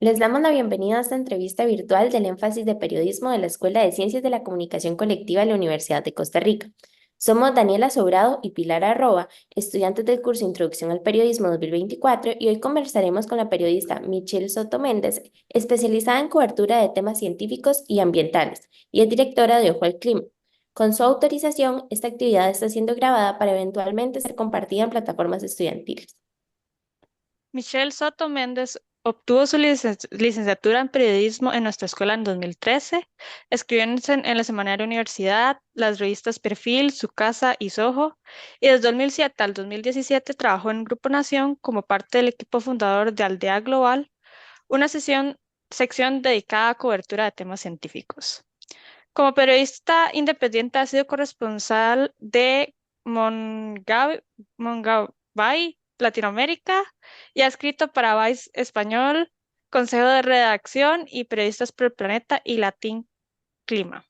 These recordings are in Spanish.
Les damos la bienvenida a esta entrevista virtual del énfasis de periodismo de la Escuela de Ciencias de la Comunicación Colectiva de la Universidad de Costa Rica. Somos Daniela Sobrado y Pilar Arroba, estudiantes del curso Introducción al Periodismo 2024, y hoy conversaremos con la periodista Michelle Soto Méndez, especializada en cobertura de temas científicos y ambientales, y es directora de Ojo al Clima. Con su autorización, esta actividad está siendo grabada para eventualmente ser compartida en plataformas estudiantiles. Michelle Soto Méndez obtuvo su licenciatura en periodismo en nuestra escuela en 2013. Escribió en la semanaria Universidad, las revistas Perfil, Su Casa y Soho. Y desde 2007 al 2017 trabajó en Grupo Nación como parte del equipo fundador de Aldea Global, una sección dedicada a cobertura de temas científicos. Como periodista independiente ha sido corresponsal de Mongabay, Latinoamérica, y ha escrito para Vice Español, Consejo de Redacción y Periodistas por el Planeta y Latin Clima.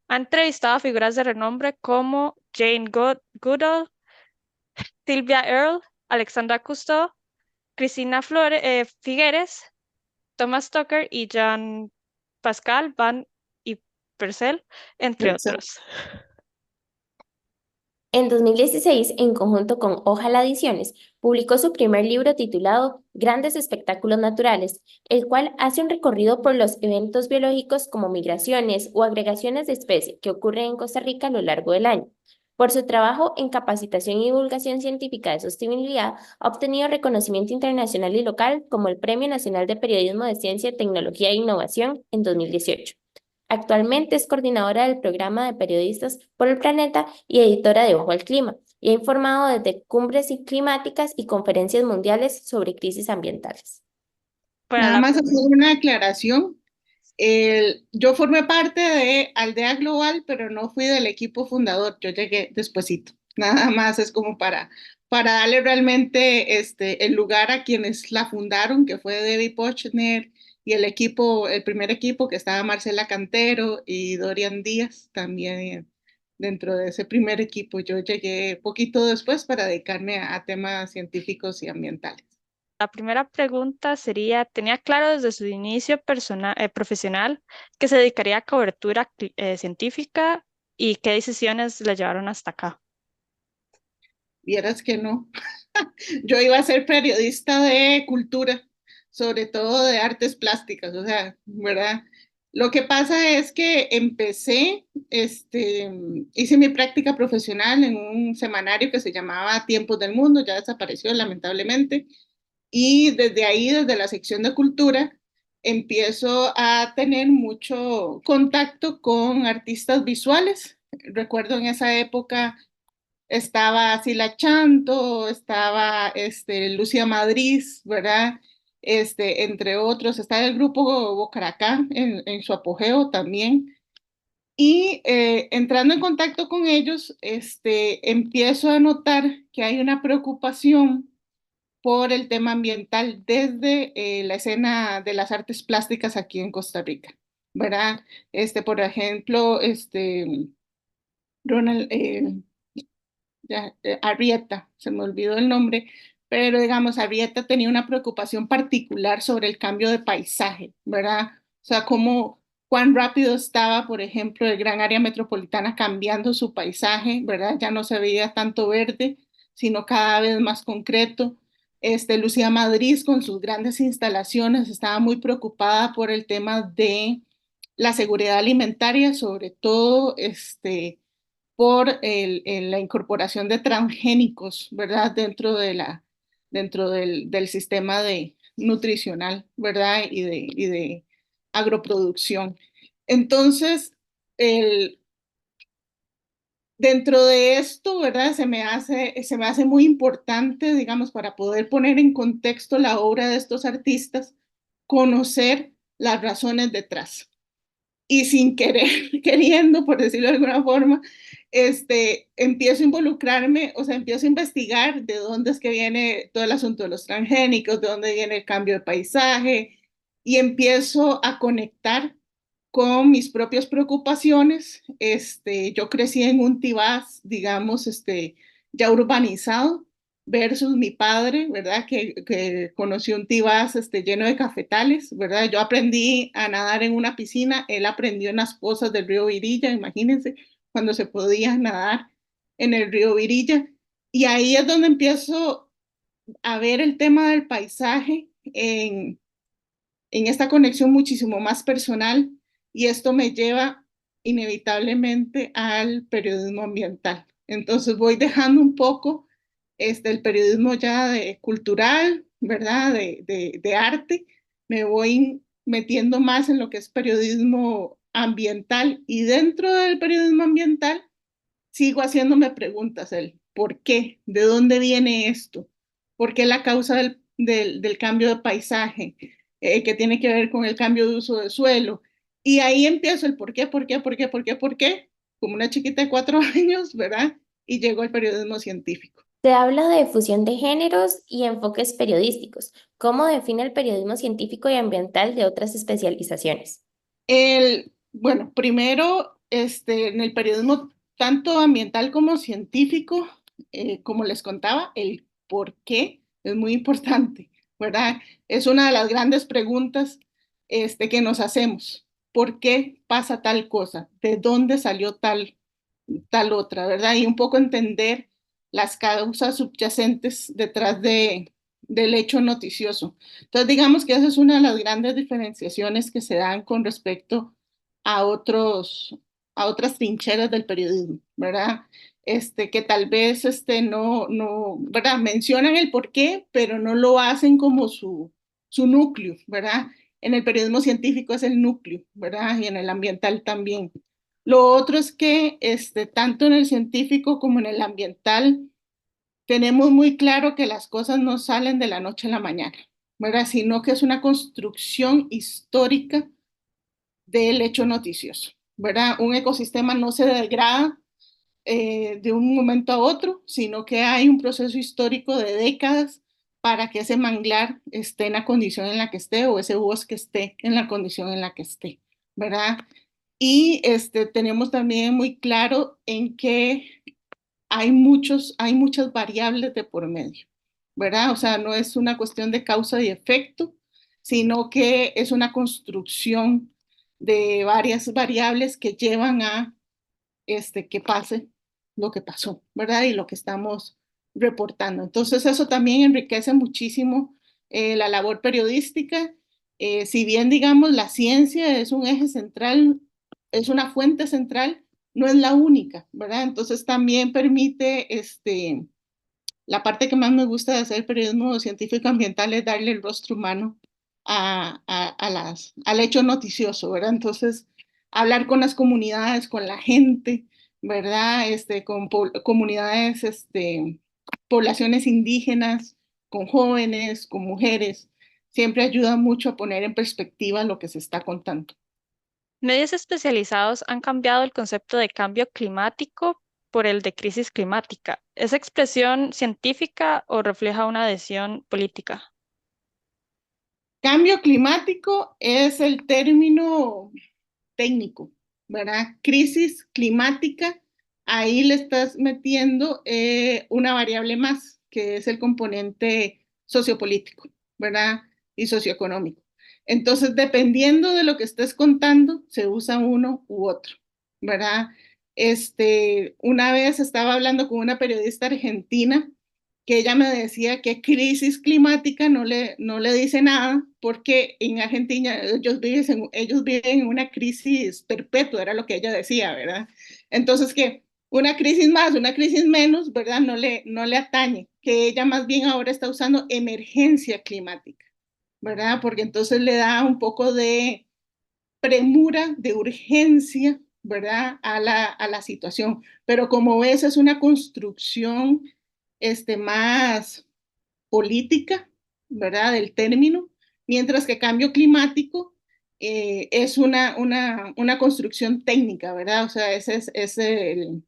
Ha entrevistado a figuras de renombre como Goodall, Silvia Earle, Alexandra Cousteau, Figueres, Thomas Tucker y Jean Pascal Van y Purcell, entre otros. En 2016, en conjunto con Ojalá Ediciones, publicó su primer libro titulado Grandes Espectáculos Naturales, el cual hace un recorrido por los eventos biológicos como migraciones o agregaciones de especies que ocurren en Costa Rica a lo largo del año. Por su trabajo en capacitación y divulgación científica de sostenibilidad, ha obtenido reconocimiento internacional y local como el Premio Nacional de Periodismo de Ciencia, Tecnología e Innovación en 2018. Actualmente es coordinadora del programa de Periodistas por el Planeta y editora de Ojo al Clima, y ha informado desde cumbres climáticas y conferencias mundiales sobre crisis ambientales. Para Nada la más hacer una aclaración. Yo formé parte de Aldea Global, pero no fui del equipo fundador. Yo llegué despuesito. Nada más es como para darle realmente el lugar a quienes la fundaron, que fue Debbie Pochner y el equipo, el primer equipo que estaba Marcela Cantero y Dorian Díaz también dentro de ese primer equipo. Yo llegué poquito después para dedicarme a temas científicos y ambientales. La primera pregunta sería, ¿tenía claro desde su inicio profesional que se dedicaría a cobertura científica y qué decisiones le llevaron hasta acá? Vieras que no. Yo iba a ser periodista de cultura, sobre todo de artes plásticas, o sea, ¿verdad? Lo que pasa es que hice mi práctica profesional en un semanario que se llamaba Tiempos del Mundo, ya desapareció lamentablemente, y desde ahí, desde la sección de cultura, empiezo a tener mucho contacto con artistas visuales. Recuerdo en esa época estaba Sila Chanto, estaba Lucía Madrid, ¿verdad? Entre otros, está el grupo Bocaracá en su apogeo también. Y entrando en contacto con ellos, empiezo a notar que hay una preocupación por el tema ambiental desde la escena de las artes plásticas aquí en Costa Rica, ¿verdad? Por ejemplo, Ronald, ya, Arrieta, se me olvidó el nombre, pero digamos, Arrieta tenía una preocupación particular sobre el cambio de paisaje, ¿verdad? O sea, cuán rápido estaba, por ejemplo, el gran área metropolitana cambiando su paisaje, ¿verdad? Ya no se veía tanto verde, sino cada vez más concreto. Lucía Madrid con sus grandes instalaciones estaba muy preocupada por el tema de la seguridad alimentaria, sobre todo por la incorporación de transgénicos, ¿verdad? Dentro del sistema nutricional, ¿verdad? Y de agroproducción. Entonces, el, dentro de esto, ¿verdad? Se me hace muy importante, digamos, para poder poner en contexto la obra de estos artistas, conocer las razones detrás y sin querer, queriendo, por decirlo de alguna forma, empiezo a involucrarme, o sea, empiezo a investigar de dónde es que viene todo el asunto de los transgénicos, de dónde viene el cambio de paisaje, y empiezo a conectar con mis propias preocupaciones. Yo crecí en un Tibás, digamos, ya urbanizado, versus mi padre, ¿verdad? Que conoció un Tibás lleno de cafetales, ¿verdad? Yo aprendí a nadar en una piscina, él aprendió en las pozas del río Virilla, imagínense, cuando se podía nadar en el río Virilla. Y ahí es donde empiezo a ver el tema del paisaje en esta conexión muchísimo más personal, y esto me lleva inevitablemente al periodismo ambiental. Entonces voy dejando un poco el periodismo ya cultural, ¿verdad? De arte, me voy metiendo más en lo que es periodismo ambiental, y dentro del periodismo ambiental sigo haciéndome preguntas, el por qué, de dónde viene esto, por qué la causa del cambio de paisaje, que tiene que ver con el cambio de uso de suelo. Y ahí empiezo el por qué, como una chiquita de 4 años, ¿verdad? Y llego al periodismo científico. Se habla de fusión de géneros y enfoques periodísticos. ¿Cómo define el periodismo científico y ambiental de otras especializaciones? Bueno, primero, en el periodismo tanto ambiental como científico, como les contaba, el por qué es muy importante, ¿verdad? Es una de las grandes preguntas que nos hacemos. ¿Por qué pasa tal cosa? ¿De dónde salió tal otra, verdad? Y un poco entender las causas subyacentes detrás del hecho noticioso. Entonces, digamos que esa es una de las grandes diferenciaciones que se dan con respecto a a otras trincheras del periodismo, ¿verdad? Que tal vez ¿verdad? Mencionan el porqué, pero no lo hacen como su núcleo, ¿verdad? En el periodismo científico es el núcleo, ¿verdad? Y en el ambiental también. Lo otro es que tanto en el científico como en el ambiental tenemos muy claro que las cosas no salen de la noche a la mañana, ¿verdad? Sino que es una construcción histórica del hecho noticioso, ¿verdad? Un ecosistema no se degrada de un momento a otro, sino que hay un proceso histórico de décadas para que ese manglar esté en la condición en la que esté, o ese bosque esté en la condición en la que esté, ¿verdad? Y tenemos también muy claro en que hay muchas variables de por medio, ¿verdad? O sea, no es una cuestión de causa y efecto, sino que es una construcción de varias variables que llevan a que pase lo que pasó, ¿verdad? Y lo que estamos reportando. Entonces, eso también enriquece muchísimo la labor periodística. Si bien, digamos, la ciencia es un eje central, es una fuente central, no es la única, ¿verdad? Entonces, también permite, la parte que más me gusta de hacer periodismo científico ambiental es darle el rostro humano al hecho noticioso, ¿verdad? Entonces, hablar con las comunidades, con la gente, ¿verdad? Con comunidades, poblaciones indígenas, con jóvenes, con mujeres, siempre ayuda mucho a poner en perspectiva lo que se está contando. Medios especializados han cambiado el concepto de cambio climático por el de crisis climática. ¿Es expresión científica o refleja una adhesión política? Cambio climático es el término técnico, ¿verdad? Crisis climática, ahí le estás metiendo una variable más, que es el componente sociopolítico, ¿verdad? Y socioeconómico. Entonces, dependiendo de lo que estés contando, se usa uno u otro, ¿verdad? Una vez estaba hablando con una periodista argentina que ella me decía que crisis climática no le dice nada porque en Argentina ellos viven en una crisis perpetua, era lo que ella decía, ¿verdad? Entonces que una crisis más, una crisis menos, ¿verdad? No le atañe, que ella más bien ahora está usando emergencia climática, ¿verdad? Porque entonces le da un poco de premura, de urgencia, ¿verdad? A la situación. Pero como ves, es una construcción más política, ¿verdad? Del término, mientras que cambio climático es una construcción técnica, ¿verdad? O sea, es el,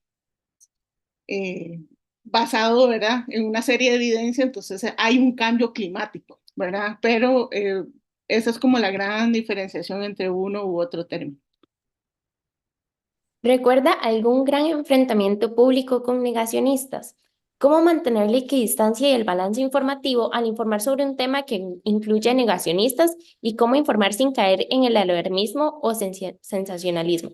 eh, basado, ¿verdad? En una serie de evidencia, entonces hay un cambio climático, ¿verdad? Pero esa es como la gran diferenciación entre uno u otro término. ¿Recuerda algún gran enfrentamiento público con negacionistas? ¿Cómo mantener la equidistancia y el balance informativo al informar sobre un tema que incluye negacionistas y cómo informar sin caer en el alarmismo o sensacionalismo?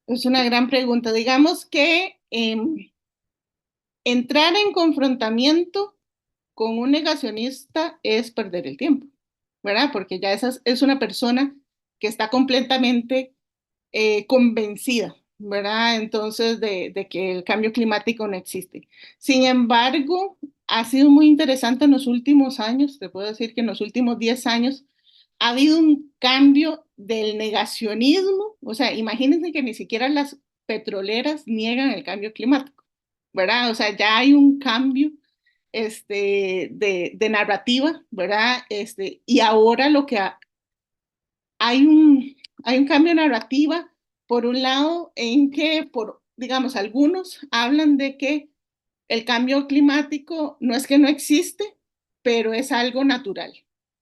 Es una gran pregunta. Digamos que entrar en confrontamiento con un negacionista es perder el tiempo, ¿verdad? Porque ya esa es una persona que está completamente convencida, ¿verdad? Entonces, de que el cambio climático no existe. Sin embargo, ha sido muy interesante en los últimos años, te puedo decir que en los últimos 10 años ha habido un cambio del negacionismo, o sea, imagínense que ni siquiera las petroleras niegan el cambio climático, ¿verdad? O sea, ya hay un cambio de narrativa, ¿verdad? Y ahora lo que hay un cambio de narrativa, por un lado, en que, digamos, algunos hablan de que el cambio climático no es que no existe, pero es algo natural.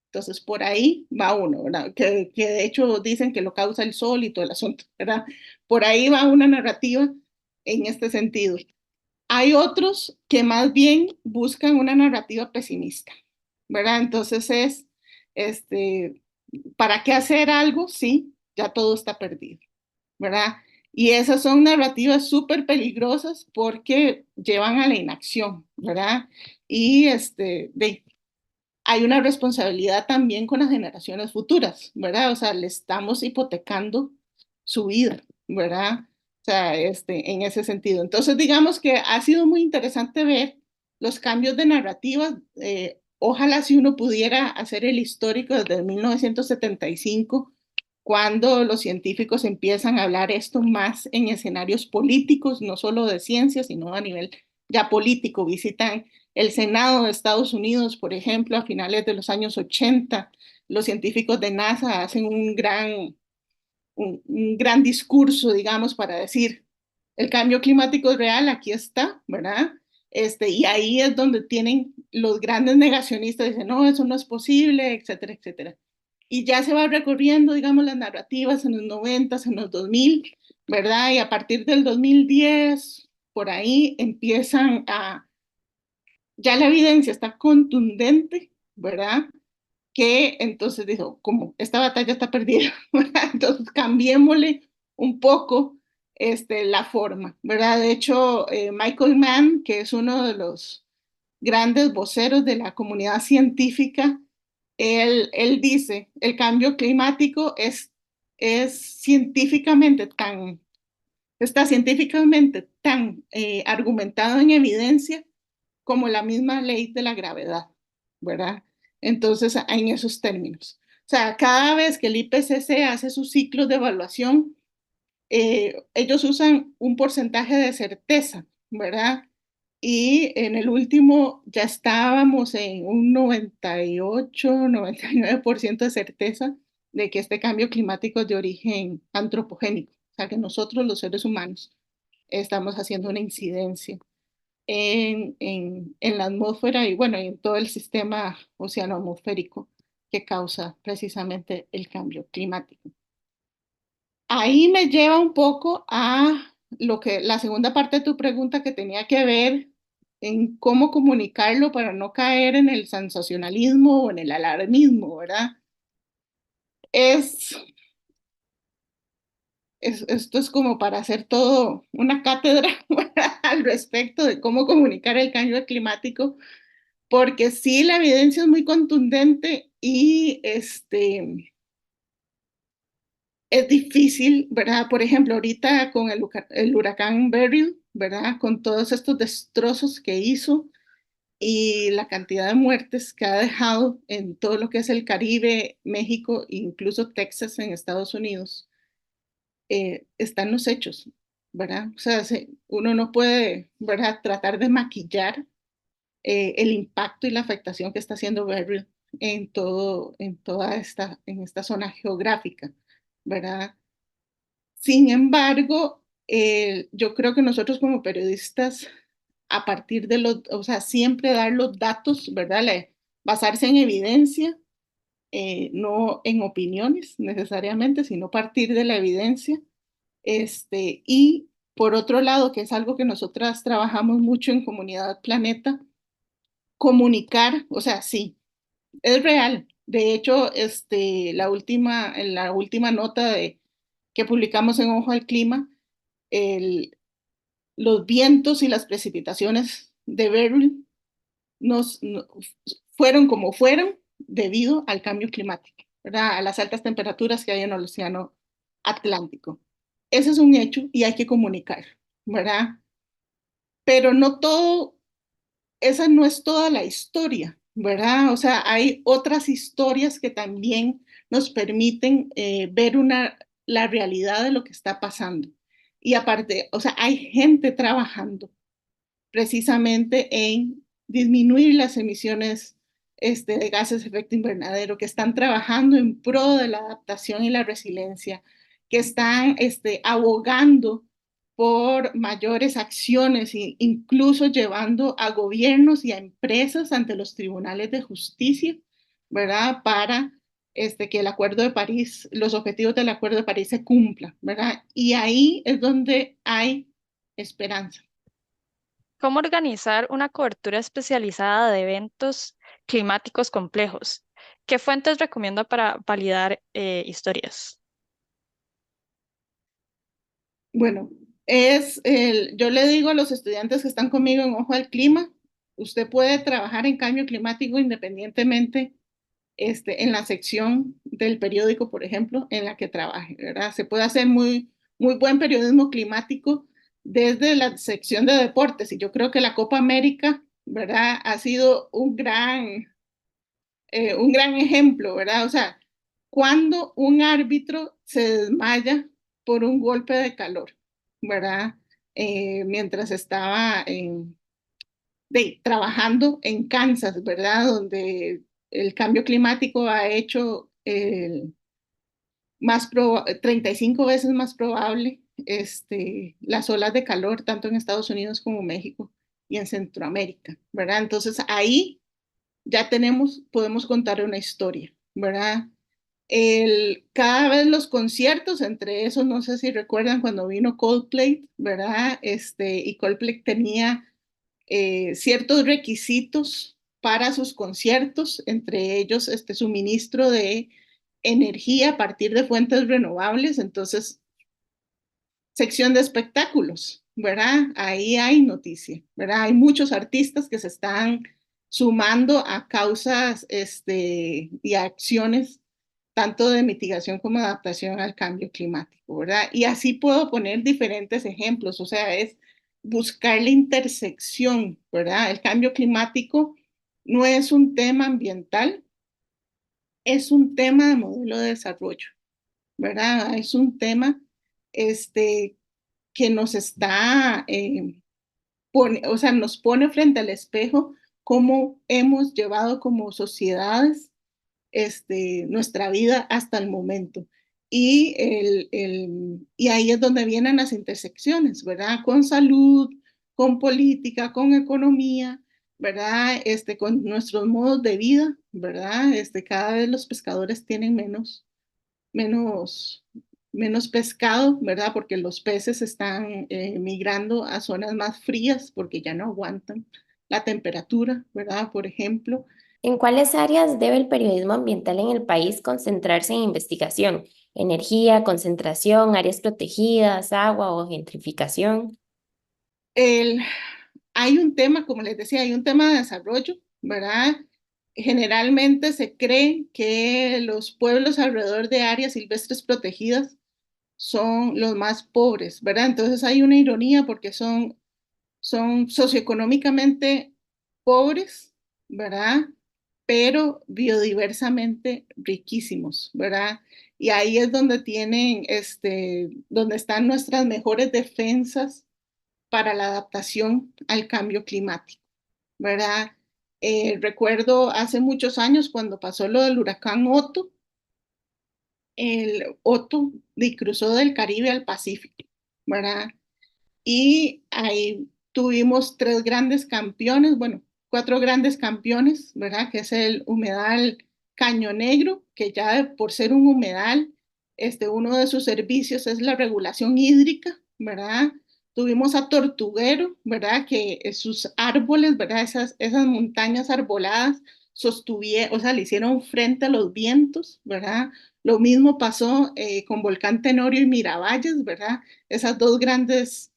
Entonces, por ahí va uno, ¿verdad? Que de hecho dicen que lo causa el sol y todo el asunto, ¿verdad? Por ahí va una narrativa en este sentido. Hay otros que más bien buscan una narrativa pesimista, ¿verdad? Entonces este, ¿para qué hacer algo? Sí, ya todo está perdido, ¿verdad? Y esas son narrativas súper peligrosas porque llevan a la inacción, ¿verdad? Y hay una responsabilidad también con las generaciones futuras, ¿verdad? O sea, le estamos hipotecando su vida, ¿verdad? O sea, en ese sentido. Entonces, digamos que ha sido muy interesante ver los cambios de narrativa. Ojalá si uno pudiera hacer el histórico desde 1975, cuando los científicos empiezan a hablar esto más en escenarios políticos, no solo de ciencia, sino a nivel ya político. Visitan el Senado de Estados Unidos, por ejemplo, a finales de los años 80, los científicos de NASA hacen un gran discurso, digamos, para decir, el cambio climático es real, aquí está, ¿verdad? Y ahí es donde tienen los grandes negacionistas, dicen, no, eso no es posible, etcétera, etcétera. Y ya se va recorriendo, digamos, las narrativas en los 90, en los 2000, ¿verdad? Y a partir del 2010, por ahí empiezan ya la evidencia está contundente, ¿verdad? Que entonces dijo, como esta batalla está perdida, ¿verdad? Entonces cambiémosle un poco la forma, ¿verdad? De hecho, Michael Mann, que es uno de los grandes voceros de la comunidad científica, él dice, el cambio climático es científicamente está científicamente tan argumentado en evidencia como la misma ley de la gravedad, ¿verdad? Entonces, en esos términos. O sea, cada vez que el IPCC hace sus ciclos de evaluación, ellos usan un porcentaje de certeza, ¿verdad? Y en el último ya estábamos en un 98, 99% de certeza de que este cambio climático es de origen antropogénico, o sea, que nosotros los seres humanos estamos haciendo una incidencia en la atmósfera y bueno, en todo el sistema oceanoatmosférico que causa precisamente el cambio climático. Ahí me lleva un poco a lo que la segunda parte de tu pregunta que tenía que ver en cómo comunicarlo para no caer en el sensacionalismo o en el alarmismo, ¿verdad? Es, esto es como para hacer todo una cátedra, ¿verdad? Al respecto de cómo comunicar el cambio climático, porque sí, la evidencia es muy contundente y es difícil, ¿verdad? Por ejemplo, ahorita con el huracán Beryl, ¿verdad? Con todos estos destrozos que hizo y la cantidad de muertes que ha dejado en todo lo que es el Caribe, México, incluso Texas en Estados Unidos, están los hechos, ¿verdad? O sea, uno no puede, ¿verdad? Tratar de maquillar el impacto y la afectación que está haciendo Beryl en esta zona geográfica, ¿verdad? Sin embargo, yo creo que nosotros como periodistas, a partir de o sea, siempre dar los datos, ¿verdad? Basarse en evidencia, no en opiniones necesariamente, sino partir de la evidencia, y Por otro lado, que es algo que nosotras trabajamos mucho en Comunidad Planeta, comunicar, o sea, sí, es real. De hecho, en la última nota que publicamos en Ojo al Clima, el, los vientos y las precipitaciones de Beryl no- fueron como fueron debido al cambio climático, ¿verdad? A las altas temperaturas que hay en el océano Atlántico. Ese es un hecho y hay que comunicar, ¿verdad? Pero no todo, esa no es toda la historia, ¿verdad? O sea, hay otras historias que también nos permiten ver la realidad de lo que está pasando. Y aparte, o sea, hay gente trabajando precisamente en disminuir las emisiones de gases de efecto invernadero, que están trabajando en pro de la adaptación y la resiliencia, que están abogando por mayores acciones e incluso llevando a gobiernos y a empresas ante los tribunales de justicia, ¿verdad? Para que el Acuerdo de París, los objetivos del Acuerdo de París se cumplan, ¿verdad? Y ahí es donde hay esperanza. ¿Cómo organizar una cobertura especializada de eventos climáticos complejos? ¿Qué fuentes recomienda para validar historias? Bueno, yo le digo a los estudiantes que están conmigo en Ojo al Clima, usted puede trabajar en cambio climático independientemente en la sección del periódico, por ejemplo, en la que trabaje, ¿verdad? Se puede hacer muy buen periodismo climático desde la sección de deportes y yo creo que la Copa América, ¿verdad? Ha sido un gran ejemplo, ¿verdad? O sea, cuando un árbitro se desmaya por un golpe de calor, ¿verdad? Mientras estaba trabajando en Kansas, ¿verdad? Donde el cambio climático ha hecho 35 veces más probable las olas de calor, tanto en Estados Unidos como México y en Centroamérica, ¿verdad? Entonces ahí ya podemos contar una historia, ¿verdad? Cada vez los conciertos, entre esos, no sé si recuerdan cuando vino Coldplay, ¿verdad? Y Coldplay tenía ciertos requisitos para sus conciertos, entre ellos suministro de energía a partir de fuentes renovables, entonces, sección de espectáculos, ¿verdad? Ahí hay noticia, ¿verdad? Hay muchos artistas que se están sumando a causas y a acciones tanto de mitigación como de adaptación al cambio climático, ¿verdad? Y así puedo poner diferentes ejemplos, o sea, es buscar la intersección, ¿verdad? El cambio climático no es un tema ambiental, es un tema de modelo de desarrollo, ¿verdad? Es un tema este, que nos está, o sea, nos pone frente al espejo cómo hemos llevado como sociedades nuestra vida hasta el momento. Y ahí es donde vienen las intersecciones, ¿verdad? Con salud, con política, con economía, ¿verdad? Con nuestros modos de vida, ¿verdad? Cada vez los pescadores tienen menos, menos pescado, ¿verdad? Porque los peces están migrando a zonas más frías porque ya no aguantan la temperatura, ¿verdad? Por ejemplo. ¿En cuáles áreas debe el periodismo ambiental en el país concentrarse en investigación? Energía, concentración, áreas protegidas, agua o gentrificación. El, Hay un tema, como les decía, hay un tema de desarrollo, ¿verdad? Generalmente se cree que los pueblos alrededor de áreas silvestres protegidas son los más pobres, ¿verdad? Entonces hay una ironía porque son socioeconómicamente pobres, ¿verdad? Pero biodiversamente riquísimos, ¿verdad? Y ahí es donde donde están nuestras mejores defensas para la adaptación al cambio climático, ¿verdad? Recuerdo hace muchos años cuando pasó lo del huracán Otto, el Otto cruzó del Caribe al Pacífico, ¿verdad? Y ahí tuvimos tres grandes campeones, bueno, cuatro grandes campeones, ¿verdad? Que es el humedal Caño Negro, que ya por ser un humedal, uno de sus servicios es la regulación hídrica, ¿verdad? Tuvimos a Tortuguero, ¿verdad? Que sus árboles, ¿verdad? Esas montañas arboladas sostuvieron, o sea, le hicieron frente a los vientos, ¿verdad? Lo mismo pasó con Volcán Tenorio y Miravalles, ¿verdad? Esas dos grandes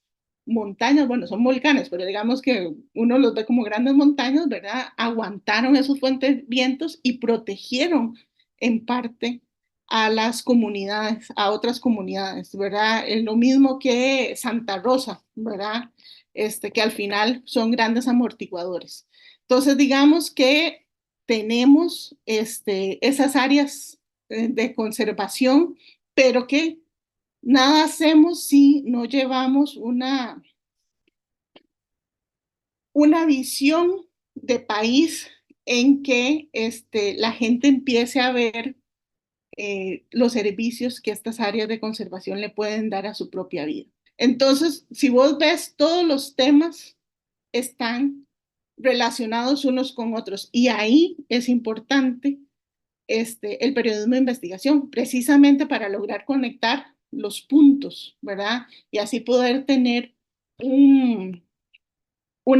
montañas, bueno, son volcanes, pero digamos que uno los ve como grandes montañas, ¿verdad? Aguantaron esos fuertes vientos y protegieron en parte a las comunidades, a otras comunidades, ¿verdad? Es lo mismo que Santa Rosa, ¿verdad? Que al final son grandes amortiguadores. Entonces, digamos que tenemos esas áreas de conservación, pero que nada hacemos si no llevamos una visión de país en que la gente empiece a ver los servicios que estas áreas de conservación le pueden dar a su propia vida. Entonces, si vos ves, todos los temas están relacionados unos con otros y ahí es importante el periodismo de investigación, precisamente para lograr conectar los puntos, ¿verdad? Y así poder tener una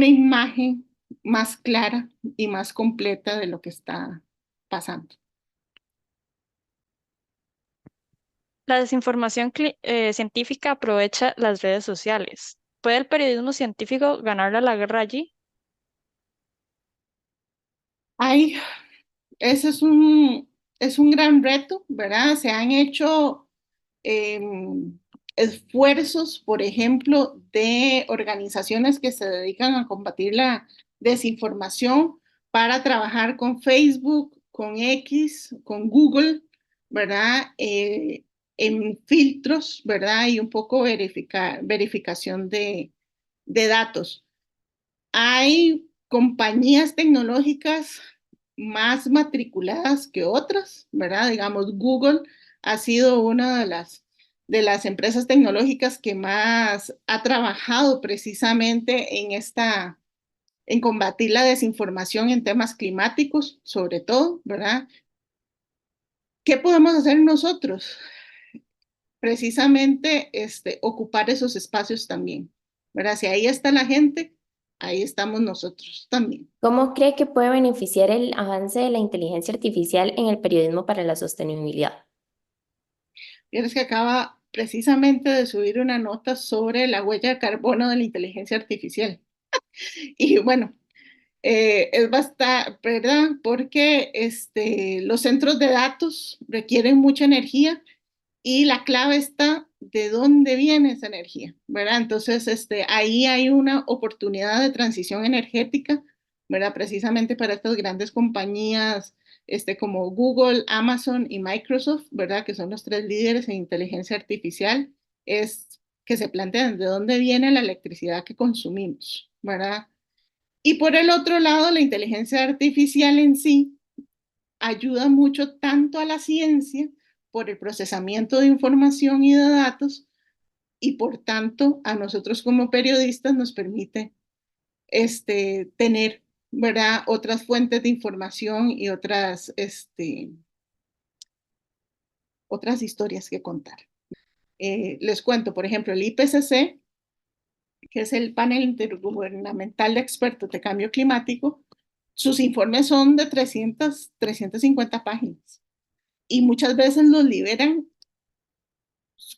imagen más clara y más completa de lo que está pasando. La desinformación científica aprovecha las redes sociales. ¿Puede el periodismo científico ganarle la guerra allí? Ay, ese es un gran reto, ¿verdad? Se han hecho eh, esfuerzos, por ejemplo, de organizaciones que se dedican a combatir la desinformación para trabajar con Facebook, con X, con Google, ¿verdad? En filtros, ¿verdad? Y un poco verificación de datos. Hay compañías tecnológicas más matriculadas que otras, ¿verdad? Digamos, Google ha sido una de las empresas tecnológicas que más ha trabajado precisamente en combatir la desinformación en temas climáticos, sobre todo, ¿verdad? ¿Qué podemos hacer nosotros? Precisamente ocupar esos espacios también, ¿verdad? Si ahí está la gente, ahí estamos nosotros también. ¿Cómo cree que puede beneficiar el avance de la inteligencia artificial en el periodismo para la sostenibilidad? Vieres que acaba precisamente de subir una nota sobre la huella de carbono de la inteligencia artificial. Y bueno, es bastante, ¿verdad? Porque los centros de datos requieren mucha energía y la clave está de dónde viene esa energía, ¿verdad? Entonces, ahí hay una oportunidad de transición energética, ¿verdad? Precisamente para estas grandes compañías, como Google, Amazon y Microsoft, ¿verdad? Que son los tres líderes en inteligencia artificial, es que se plantean de dónde viene la electricidad que consumimos, ¿verdad? Y por el otro lado, la inteligencia artificial en sí ayuda mucho tanto a la ciencia por el procesamiento de información y de datos y por tanto a nosotros como periodistas nos permite tener, ¿verdad? Otras fuentes de información y otras historias que contar. Les cuento, por ejemplo, el IPCC, que es el panel intergubernamental de expertos de cambio climático, sus informes son de 350 páginas y muchas veces los liberan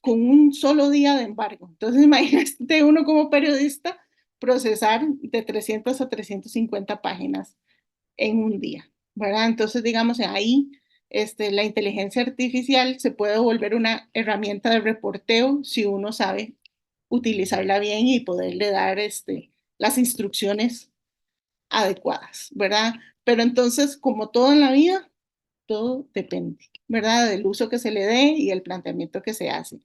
con un solo día de embargo. Entonces, imagínate uno como periodista procesar de 300 a 350 páginas en un día, ¿verdad? Entonces, digamos, ahí la inteligencia artificial se puede volver una herramienta de reporteo si uno sabe utilizarla bien y poderle dar las instrucciones adecuadas, ¿verdad? Pero entonces, como todo en la vida, todo depende, ¿verdad? Del uso que se le dé y el planteamiento que se hace.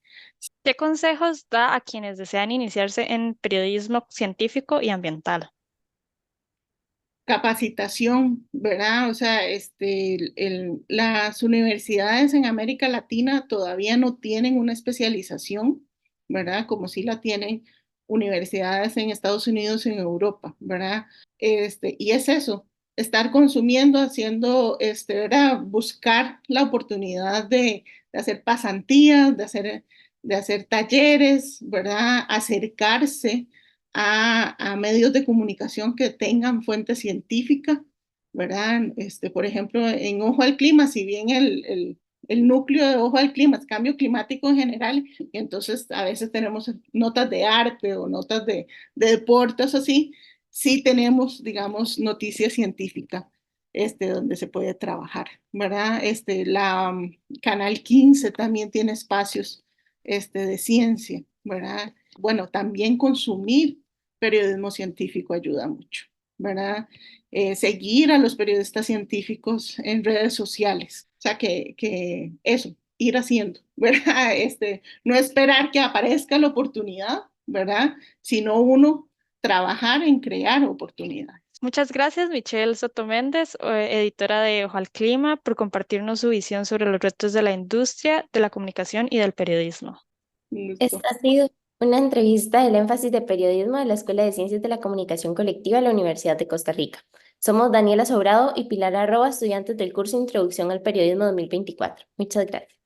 ¿Qué consejos da a quienes desean iniciarse en periodismo científico y ambiental? Capacitación, ¿verdad? O sea, las universidades en América Latina todavía no tienen una especialización, ¿verdad? Como sí la tienen universidades en Estados Unidos y en Europa, ¿verdad? Y es eso, estar consumiendo, haciendo, ¿verdad? Buscar la oportunidad de hacer pasantías, de hacer talleres, ¿verdad? Acercarse a medios de comunicación que tengan fuente científica, ¿verdad? Por ejemplo, en Ojo al Clima, si bien el núcleo de Ojo al Clima es cambio climático en general, y entonces a veces tenemos notas de arte o notas de deportes así, sí tenemos, digamos, noticia científica donde se puede trabajar, ¿verdad? Canal 15 también tiene espacios de ciencia, ¿verdad? Bueno, también consumir periodismo científico ayuda mucho, ¿verdad? Seguir a los periodistas científicos en redes sociales, o sea, que eso, ir haciendo, ¿verdad? No esperar que aparezca la oportunidad, ¿verdad? Sino uno trabajar en crear oportunidades. Muchas gracias, Michelle Soto Méndez, editora de Ojo al Clima, por compartirnos su visión sobre los retos de la industria, de la comunicación y del periodismo. Un gusto. Esta ha sido una entrevista del énfasis de periodismo de la Escuela de Ciencias de la Comunicación Colectiva de la Universidad de Costa Rica. Somos Daniela Sobrado y Pilar Arroba, estudiantes del curso Introducción al Periodismo 2024. Muchas gracias.